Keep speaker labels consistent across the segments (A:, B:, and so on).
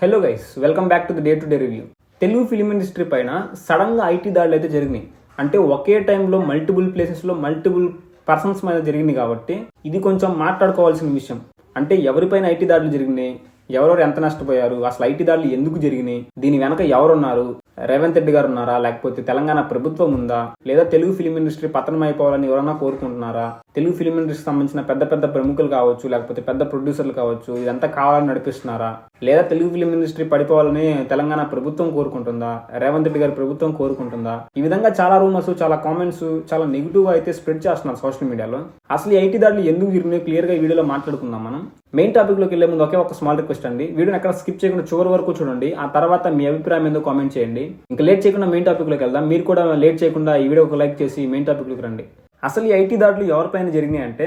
A: Hello guys, welcome back to the day to day review. Telugu film industry పైన సడన్గా IT దాడులు అయితే జరిగినాయి. అంటే ఒకే టైంలో మల్టిపుల్ ప్లేసెస్లో మల్టిపుల్ పర్సన్స్ మీద జరిగింది కాబట్టి ఇది కొంచెం మాట్లాడుకోవాల్సిన విషయం. అంటే ఎవరిపైన ఐటీ దాడులు జరిగినాయి, ఎవరెవరు ఎంత నష్టపోయారు, అసలు ఐటీ దాడులు ఎందుకు జరిగినాయి, దీని వెనక ఎవరున్నారు, రేవంత్ రెడ్డి గారు ఉన్నారా, లేకపోతే తెలంగాణ ప్రభుత్వం ఉందా, లేదా తెలుగు ఫిలిం ఇండస్ట్రీ పతనం అయిపోవాలని ఎవరన్నా కోరుకుంటున్నారా, తెలుగు ఫిలిం ఇండస్ట్రీకి సంబంధించిన పెద్ద పెద్ద ప్రముఖులు కావచ్చు, లేకపోతే పెద్ద ప్రొడ్యూసర్లు కావచ్చు, ఇదంతా కావాలని నడిపిస్తున్నారా, లేదా తెలుగు ఫిలిం ఇండస్ట్రీ పడిపోవాలని తెలంగాణ ప్రభుత్వం కోరుకుంటుందా, రేవంత్ రెడ్డి గారి ప్రభుత్వం కోరుకుంటుందా? ఈ విధంగా చాలా రూమర్స్, చాలా కామెంట్స్, చాలా నెగిటివ్ అయితే స్ప్రెడ్ చేస్తున్నారు సోషల్ మీడియాలో. అసలు ఈ ఐటీ దాడులు ఎందుకు జరిగినాయి క్లియర్ గా ఈ వీడియోలో మాట్లాడుకుందాం. మనం మెయిన్ టాపిక్ లోకి వెళ్లే ముందు ఒకే ఒక స్మాల్ రిక్వెస్ట్ అండి, వీడియోని ఎక్కడ స్కిప్ చేయకుండా చివరి వరకు చూడండి. ఆ తర్వాత మీ అభిప్రాయం ఏందో కామెంట్ చేయండి. ఇంకా లేట్ చేయకుండా మెయిన్ టాపిక్ లోకి వెళ్దాం. మీరు కూడా లేట్ చేయకుండా ఈ వీడియో ఒక లైక్ చేసి మెయిన్ టాపిక్ లోకి రండి. అసలు ఈ ఐటీ దాడులు ఎవరిపైన జరిగినాయి అంటే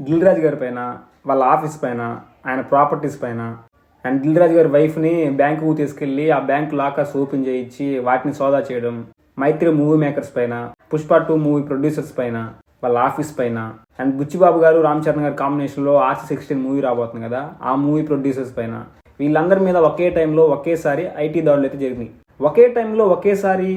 A: దిల్ రాజు గారి పైన, వాళ్ళ ఆఫీస్ పైన, ఆయన ప్రాపర్టీస్ పైన, అండ్ దిల్ రాజు గారి వైఫ్ని బ్యాంకుకు తీసుకెళ్లి ఆ బ్యాంక్ లాకర్స్ ఓపెన్ చేయించి వాటిని సోదా చేయడం, మైత్రి మూవీ మేకర్స్ పైన, పుష్ప 2 మూవీ ప్రొడ్యూసర్స్ పైన, వాళ్ళ ఆఫీస్ పైన, అండ్ బుచ్చిబాబు గారు రామ్ చరణ్ గారి కాంబినేషన్లో RC16 మూవీ రాబోతుంది కదా, ఆ మూవీ ప్రొడ్యూసర్స్ పైన, వీళ్ళందరి మీద ఒకే టైంలో ఒకేసారి ఐటీ దాడులు అయితే జరిగినాయి. ఒకే టైంలో ఒకేసారి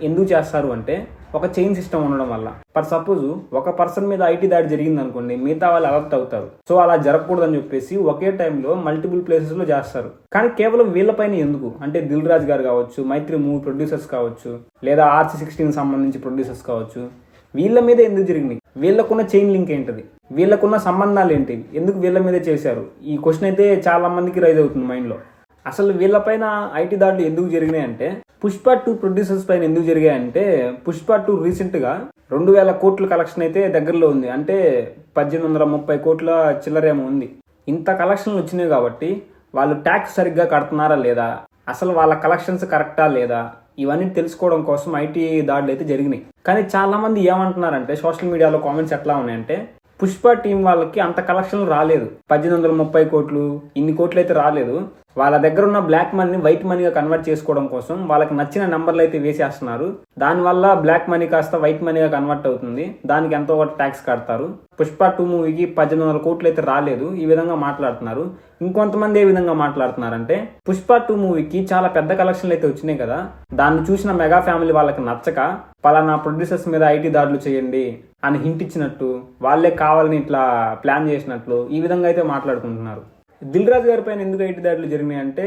A: ఎందుకు చేస్తారు అంటే ఒక చైన్ సిస్టమ్ ఉండడం వల్ల. ఫర్ సపోజ్ ఒక పర్సన్ మీద ఐటీ దాడి జరిగింది అనుకోండి, మిగతా వాళ్ళు అలర్ట్ అవుతారు. సో అలా జరగకూడదని చెప్పేసి ఒకే టైంలో మల్టిపుల్ ప్లేసెస్ లో చేస్తారు. కానీ కేవలం వీళ్ళపైన ఎందుకు అంటే దిల్ రాజు గారు కావచ్చు, మైత్రి మూవీ ప్రొడ్యూసర్స్ కావచ్చు, లేదా RC16 సంబంధించి ప్రొడ్యూసర్స్ కావచ్చు, వీళ్ళ మీద ఎందుకు జరిగినాయి? వీళ్ళకున్న చైన్ లింక్ ఏంటిది, వీళ్ళకున్న సంబంధాలు ఏంటి, ఎందుకు వీళ్ళ మీదే చేశారు? ఈ క్వశ్చన్ అయితే చాలా మందికి రైజ్ అవుతుంది మైండ్ లో. అసలు వీళ్ళపైన ఐటీ దాడులు ఎందుకు జరిగినాయి అంటే పుష్ప 2 ప్రొడ్యూసర్స్ పైన ఎందుకు జరిగాయంటే పుష్ప 2 రీసెంట్ గా 2000 కోట్ల కలెక్షన్ అయితే దగ్గరలో ఉంది. అంటే 1830 కోట్ల చిల్లరేమో ఉంది. ఇంత కలెక్షన్లు వచ్చినాయి కాబట్టి వాళ్ళు ట్యాక్స్ సరిగ్గా కడుతున్నారా లేదా, అసలు వాళ్ళ కలెక్షన్స్ కరెక్టా లేదా, ఇవన్నీ తెలుసుకోవడం కోసం ఐటీ దాడులు అయితే జరిగినాయి. కానీ చాలా మంది ఏమంటున్నారంటే సోషల్ మీడియాలో కామెంట్స్ ఎట్లా ఉన్నాయంటే పుష్ప టీం వాళ్ళకి అంత కలెక్షన్లు రాలేదు, 1830 కోట్లు ఇన్ని కోట్లు అయితే రాలేదు. వాళ్ళ దగ్గర ఉన్న బ్లాక్ మనీని వైట్ మనీగా కన్వర్ట్ చేసుకోవడం కోసం వాళ్ళకి నచ్చిన నెంబర్లు అయితే వేసేస్తున్నారు. దానివల్ల బ్లాక్ మనీ కాస్త వైట్ మనీగా కన్వర్ట్ అవుతుంది. దానికి ఎంతో ఒకటి ట్యాక్స్ కడతారు. పుష్ప 2 మూవీకి 1800 కోట్లు అయితే రాలేదు, ఈ విధంగా మాట్లాడుతున్నారు. ఇంకొంతమంది ఏ విధంగా మాట్లాడుతున్నారంటే పుష్ప 2 మూవీకి చాలా పెద్ద కలెక్షన్లు అయితే వచ్చినాయి కదా, దాన్ని చూసిన మెగా ఫ్యామిలీ వాళ్ళకి నచ్చక పలానా ప్రొడ్యూసర్స్ మీద ఐటీ దాడులు చేయండి అని హింట్ ఇచ్చినట్టు, వాళ్ళే కావాలని ఇట్లా ప్లాన్ చేసినట్లు ఈ విధంగా అయితే మాట్లాడుకుంటున్నారు. దిల్ రాజు గారి పైన ఎందుకు ఐటీ దాడులు జరిగినాయి అంటే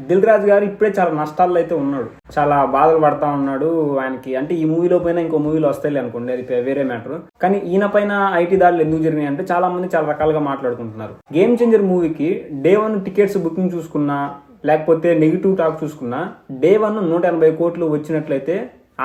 A: దిల్ రాజు గారు ఇప్పుడే చాలా నష్టాల్లో అయితే ఉన్నాడు, చాలా బాధలు పడతా ఉన్నాడు. ఆయనకి అంటే ఈ మూవీలో పైన ఇంకో మూవీలో వస్తాయి అనుకోండి, అది వేరే మ్యాటర్. కానీ ఈయన పైన ఐటీ దాడులు ఎందుకు జరిగినాయి అంటే చాలా మంది చాలా రకాలుగా మాట్లాడుకుంటున్నారు. గేమ్ చేంజర్ మూవీకి Day 1 టికెట్స్ బుకింగ్ చూసుకున్నా, లేకపోతే నెగిటివ్ టాక్ చూసుకున్నా, Day 1 180 కోట్లు వచ్చినట్లయితే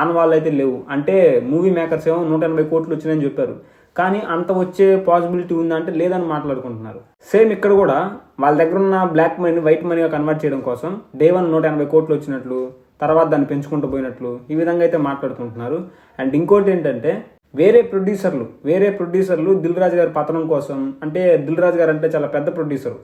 A: ఆనవాళ్ళు అయితే లేవు. అంటే మూవీ మేకర్స్ ఏమో 180 కోట్లు వచ్చినాయని చెప్పారు, కానీ అంత వచ్చే పాసిబిలిటీ ఉందంటే లేదని మాట్లాడుకుంటున్నారు. సేమ్ ఇక్కడ కూడా వాళ్ళ దగ్గర ఉన్న బ్లాక్ మనీ వైట్ మనీగా కన్వర్ట్ చేయడం కోసం Day 1 180 కోట్లు వచ్చినట్లు, తర్వాత దాన్ని పెంచుకుంటూ పోయినట్లు ఈ విధంగా అయితే మాట్లాడుకుంటున్నారు. అండ్ ఇంకోటి ఏంటంటే వేరే ప్రొడ్యూసర్లు దిల్ రాజు గారి పతనం కోసం, అంటే దిల్ రాజు గారు అంటే చాలా పెద్ద ప్రొడ్యూసర్,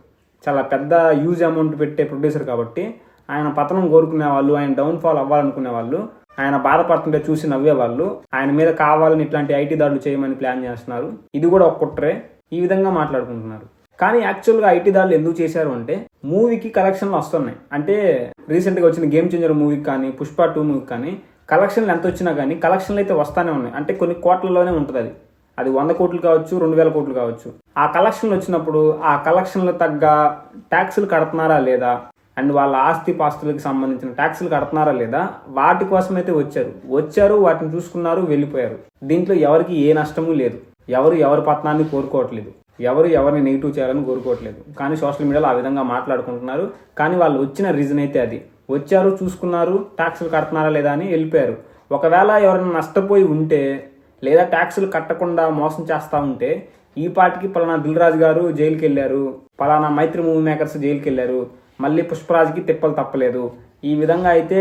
A: చాలా పెద్ద యూజ్ అమౌంట్ పెట్టే ప్రొడ్యూసర్ కాబట్టి ఆయన పతనం కోరుకునే వాళ్ళు, ఆయన డౌన్ఫాల్ అవ్వాలనుకునే వాళ్ళు, ఆయన బాధపడుతుంటే చూసి నవ్వేవాళ్ళు ఆయన మీద కావాలని ఇట్లాంటి ఐటీ దాడులు చేయమని ప్లాన్ చేస్తున్నారు. ఇది కూడా ఒక కుట్రే, ఈ విధంగా మాట్లాడుకుంటున్నారు. కానీ యాక్చువల్గా ఐటీ దాడులు ఎందుకు చేశారు అంటే మూవీకి కలెక్షన్లు వస్తున్నాయి. అంటే రీసెంట్గా వచ్చిన గేమ్ చేంజర్ మూవీకి కానీ పుష్ప 2 మూవీకి కానీ కలెక్షన్లు ఎంత వచ్చినా కానీ కలెక్షన్లు అయితే వస్తానే ఉన్నాయి. అంటే కొన్ని కోట్లలోనే ఉంటుంది, అది 100 కోట్లు కావచ్చు, 2000 కోట్లు కావచ్చు. ఆ కలెక్షన్లు వచ్చినప్పుడు ఆ కలెక్షన్లు తగ్గ ట్యాక్సులు కడుతున్నారా లేదా, అండ్ వాళ్ళ ఆస్తి పాస్తులకు సంబంధించిన ట్యాక్సులు కడుతున్నారా లేదా, వాటి కోసం అయితే వచ్చారు, వాటిని చూసుకున్నారు, వెళ్ళిపోయారు. దీంట్లో ఎవరికి ఏ నష్టము లేదు, ఎవరి పతనాన్ని కోరుకోవట్లేదు, ఎవరిని నెగిటివ్ చేయాలని కోరుకోవట్లేదు. కానీ సోషల్ మీడియాలో ఆ విధంగా మాట్లాడుకుంటున్నారు. కానీ వాళ్ళు వచ్చిన రీజన్ అయితే అది, వచ్చారు, చూసుకున్నారు, ట్యాక్సులు కడుతున్నారా లేదా అని వెళ్ళిపోయారు. ఒకవేళ ఎవరైనా నష్టపోయి ఉంటే లేదా ట్యాక్సులు కట్టకుండా మోసం చేస్తూ ఉంటే ఈ పాటికి పలానా దిల్ రాజు గారు జైలుకి వెళ్ళారు, పలానా మైత్రి మూవీ మేకర్స్ జైలుకి వెళ్ళారు, మళ్ళీ పుష్పరాజ్కి తిప్పలు తప్పలేదు, ఈ విధంగా అయితే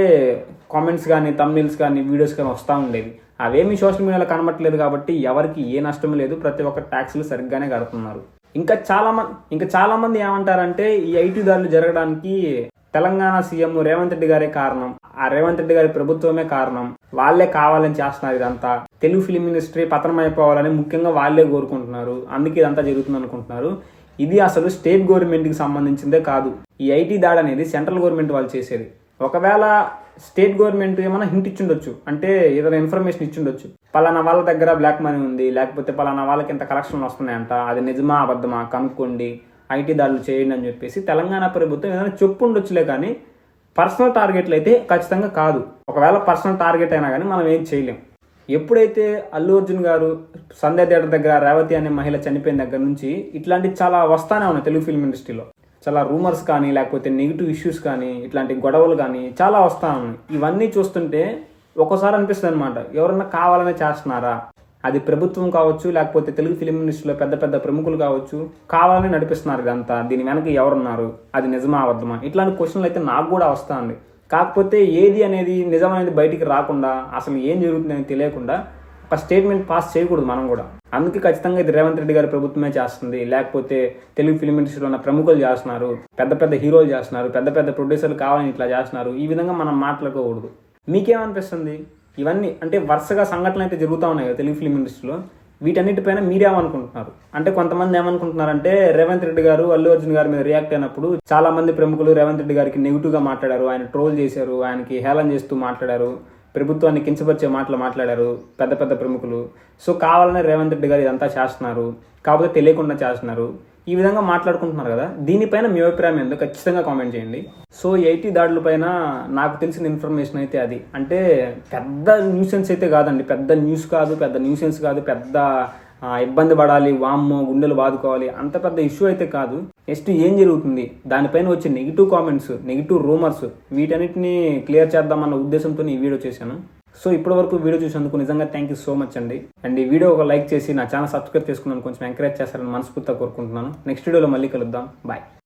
A: కామెంట్స్ కానీ, థంబ్నెయిల్స్ కానీ, వీడియోస్ కానీ వస్తూ ఉండేవి. అవేమీ సోషల్ మీడియాలో కనబట్టలేదు కాబట్టి ఎవరికి ఏ నష్టం లేదు, ప్రతి ఒక్క ట్యాక్సులు సరిగ్గానే కడుతున్నారు. ఇంకా చాలా మంది ఏమంటారంటే ఈ ఐటీ దాడులు జరగడానికి తెలంగాణ సీఎం రేవంత్ రెడ్డి గారే కారణం, ఆ రేవంత్ రెడ్డి గారి ప్రభుత్వమే కారణం, వాళ్ళే కావాలని చేస్తున్నారు ఇదంతా, తెలుగు ఫిలిం ఇండస్ట్రీ పతనం అయిపోవాలని ముఖ్యంగా వాళ్ళే కోరుకుంటున్నారు, అందుకే ఇదంతా జరుగుతుంది అనుకుంటున్నారు. ఇది అసలు స్టేట్ గవర్నమెంట్కి సంబంధించిందే కాదు. ఈ ఐటీ దాడి అనేది సెంట్రల్ గవర్నమెంట్ వాళ్ళు చేసేది. ఒకవేళ స్టేట్ గవర్నమెంట్ ఏమైనా హింట్ ఇచ్చుండొచ్చు, అంటే ఏదైనా ఇన్ఫర్మేషన్ ఇచ్చుండొచ్చు, పలానా వాళ్ళ దగ్గర బ్లాక్ మనీ ఉంది, లేకపోతే పలానా వాళ్ళకి ఇంత కలెక్షన్లు వస్తున్నాయంట, అది నిజమా అబద్ధమా కనుక్కోండి, ఐటీ దాడులు చేయండి అని చెప్పేసి తెలంగాణ ప్రభుత్వం ఏదైనా చెప్పుండొచ్చులే. కానీ పర్సనల్ టార్గెట్లు అయితే ఖచ్చితంగా కాదు. ఒకవేళ పర్సనల్ టార్గెట్ అయినా కానీ మనం ఏం చేయలేం. ఎప్పుడైతే అల్లు అర్జున్ గారు సంధ్య థియేటర్ దగ్గర రేవతి అనే మహిళ చనిపోయిన దగ్గర నుంచి ఇట్లాంటివి చాలా వస్తానే ఉన్నాయి తెలుగు ఫిల్మ్ ఇండస్ట్రీలో. చాలా రూమర్స్ కానీ, లేకపోతే నెగిటివ్ ఇష్యూస్ కానీ, ఇట్లాంటి గొడవలు కానీ చాలా వస్తా ఉన్నాయి. ఇవన్నీ చూస్తుంటే ఒక్కోసారి అనిపిస్తుంది అనమాట, ఎవరన్నా కావాలనే చేస్తున్నారా? అది ప్రభుత్వం కావచ్చు, లేకపోతే తెలుగు ఫిలిం ఇండస్ట్రీలో పెద్ద పెద్ద ప్రముఖులు కావచ్చు, కావాలని నడిపిస్తున్నారు ఇదంతా. దీని వెనక ఎవరున్నారు? అది నిజమా అబద్ధమా? ఇట్లాంటి క్వశ్చన్లు అయితే నాకు కూడా వస్తా ఉంది. కాకపోతే ఏది అనేది నిజమనేది బయటికి రాకుండా, అసలు ఏం జరుగుతుందని తెలియకుండా ఒక స్టేట్మెంట్ పాస్ చేయకూడదు మనం కూడా. అందుకే ఖచ్చితంగా ఇది రేవంత్ రెడ్డి గారి ప్రభుత్వమే చేస్తుంది, లేకపోతే తెలుగు ఫిలిం ఇండస్ట్రీలో ఉన్న ప్రముఖులు చేస్తున్నారు, పెద్ద పెద్ద హీరోలు చేస్తున్నారు, పెద్ద పెద్ద ప్రొడ్యూసర్లు కావాలని ఇట్లా చేస్తున్నారు, ఈ విధంగా మనం మాట్లాడుకోకూడదు. మీకేమనిపిస్తుంది? ఇవన్నీ అంటే వరుసగా సంఘటనలు అయితే జరుగుతూ ఉన్నాయి కదా తెలుగు ఫిలిం ఇండస్ట్రీలో. వీటన్నిటిపైన మీరేమనుకుంటున్నారు? అంటే కొంతమంది ఏమనుకుంటున్నారంటే రేవంత్ రెడ్డి గారు అల్లు అర్జున్ గారి మీద రియాక్ట్ అయినప్పుడు చాలా మంది ప్రముఖులు రేవంత్ రెడ్డి గారికి నెగిటివ్గా మాట్లాడారు, ఆయన ట్రోల్ చేశారు, ఆయనకి హేళన చేస్తూ మాట్లాడారు, ప్రభుత్వాన్ని కించపరిచే మాటలు మాట్లాడారు పెద్ద పెద్ద ప్రముఖులు. సో కావాలనే రేవంత్ రెడ్డి గారు ఇదంతా చేస్తున్నారు, కాకపోతే తెలియకుండా చేస్తున్నారు, ఈ విధంగా మాట్లాడుకుంటున్నారు కదా. దీనిపైన మీ అభిప్రాయం ఏందో ఖచ్చితంగా కామెంట్ చేయండి. సో ఐటీ దాడుల పైన నాకు తెలిసిన ఇన్ఫర్మేషన్ అయితే అది. అంటే పెద్ద న్యూసెన్స్ అయితే కాదండి, పెద్ద న్యూస్ కాదు, పెద్ద న్యూసెన్స్ కాదు, పెద్ద ఇబ్బంది పడాలి, వామ్మో గుండెలు బాదుకోవాలి అంత పెద్ద ఇష్యూ అయితే కాదు. నెక్స్ట్ ఏం జరుగుతుంది, దానిపైన వచ్చే నెగిటివ్ కామెంట్స్, నెగిటివ్ రూమర్స్, వీటన్నిటిని క్లియర్ చేద్దామన్న ఉద్దేశంతో ఈ వీడియో చేశాను. సో ఇప్పటి వరకు వీడియో చూసినందుకు నిజంగా థ్యాంక్ యూ సో మచ్ అండి. అండ్ ఈ వీడియో ఒక లైక్ చేసి నా ఛానల్ సబ్స్క్రైబ్ చేసుకున్నాను కొంచెం ఎంకరేజ్ చేస్తారని మనస్ఫూర్తిగా కోరుకుంటున్నాను. నెక్స్ట్ వీడియోలో మళ్ళీ కలుద్దాం. బాయ్.